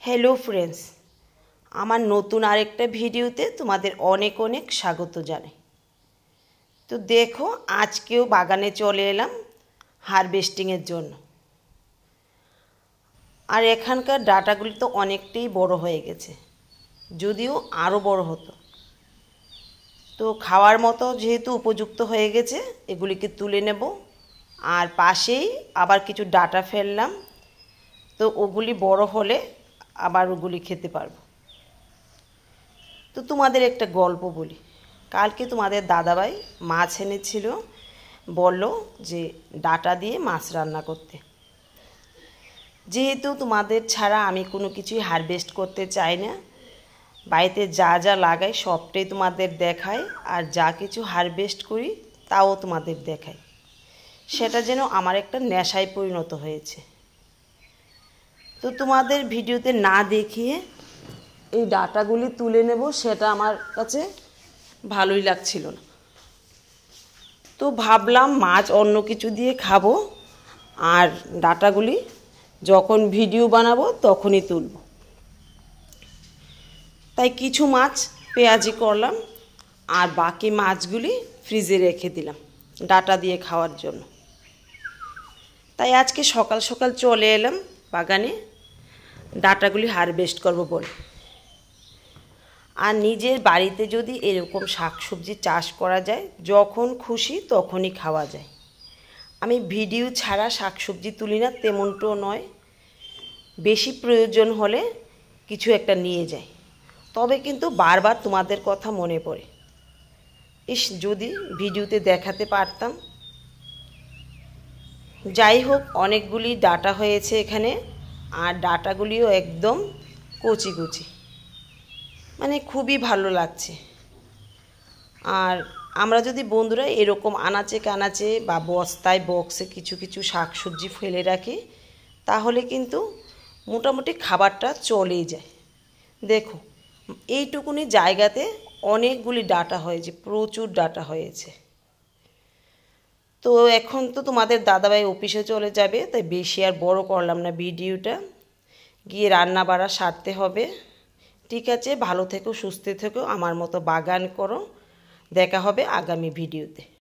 Hello friends আমার নতুন আরেকটা ভিডিওতে তোমাদের অনেক অনেক স্বাগত জানাই। তো দেখো আজকেও বাগানে চলে এলাম হারভেস্টিং এর জন্য। আর এখানকার ডাটাগুলি তো অনেকটাই বড় হয়ে গেছে, যদিও আরো বড় হতো। তো খাওয়ার মতো যেহেতু উপযুক্ত হয়ে গেছে, এগুলিকে তুলে নেব। আর পাশেই আবার কিছু ডাটা ফেললাম, তো ওগুলি বড় হলে আবার ওগুলি খেতে পারবো। তো তোমাদের একটা গল্প বলি। কালকে তোমাদের দাদাভাই মাছ এনেছিল, বলল যে ডাটা দিয়ে মাছ রান্না করতে। যেহেতু তোমাদের ছাড়া আমি কোনো কিছুই হারভেস্ট করতে চাই না, বাড়িতে যা যা লাগাই সবটাই তোমাদের দেখাই, আর যা কিছু হারভেস্ট করি তাও তোমাদের দেখাই। সেটা যেন আমার একটা নেশায় পরিণত হয়েছে। তো তোমাদের ভিডিওতে না দেখিয়ে এই ডাটাগুলি তুলে নেব, সেটা আমার কাছে ভালোই লাগছিল না। তো ভাবলাম মাছ অন্য কিছু দিয়ে খাবো, আর ডাটাগুলি যখন ভিডিও বানাবো তখনই তুলব। তাই কিছু মাছ পেঁয়াজি করলাম, আর বাকি মাছগুলি ফ্রিজে রেখে দিলাম ডাটা দিয়ে খাওয়ার জন্য। তাই আজকে সকাল সকাল চলে এলাম বাগানে ডাটাগুলি হারভেস্ট করব বলে। আর নিজের বাড়িতে যদি এরকম শাকসবজি চাষ করা যায়, যখন খুশি তখনই খাওয়া যায়। আমি ভিডিও ছাড়া শাকসবজি তুলি না তেমনটাও নয়, বেশি প্রয়োজন হলে কিছু একটা নিয়ে যাই। তবে কিন্তু বারবার তোমাদের কথা মনে পড়ে, ইস যদি ভিডিওতে দেখাতে পারতাম। যাই হোক, অনেকগুলি ডাটা হয়েছে এখানে, আর ডাটাগুলিও একদম কচি কচি, মানে খুবই ভালো লাগছে। আর আমরা যদি বন্ধুরা এরকম আনাচে কানাচে বা বস্তায় বক্সে কিছু কিছু শাকসবজি ফেলে রাখি, তাহলে কিন্তু মোটামুটি খাবারটা চলেই যায়। দেখো এইটুকুনি জায়গাতে অনেকগুলি ডাটা হয়েছে, প্রচুর ডাটা হয়েছে। তো এখন তো তোমাদের দাদাভাই অফিসে চলে যাবে, তাই বেশি আর বড় করলাম না ভিডিওটা, গিয়ে রান্না বাড়া সারতে হবে। ঠিক আছে, ভালো থেকো, সুস্থ থেকো, আমার মতো বাগান করো। দেখা হবে আগামী ভিডিওতে।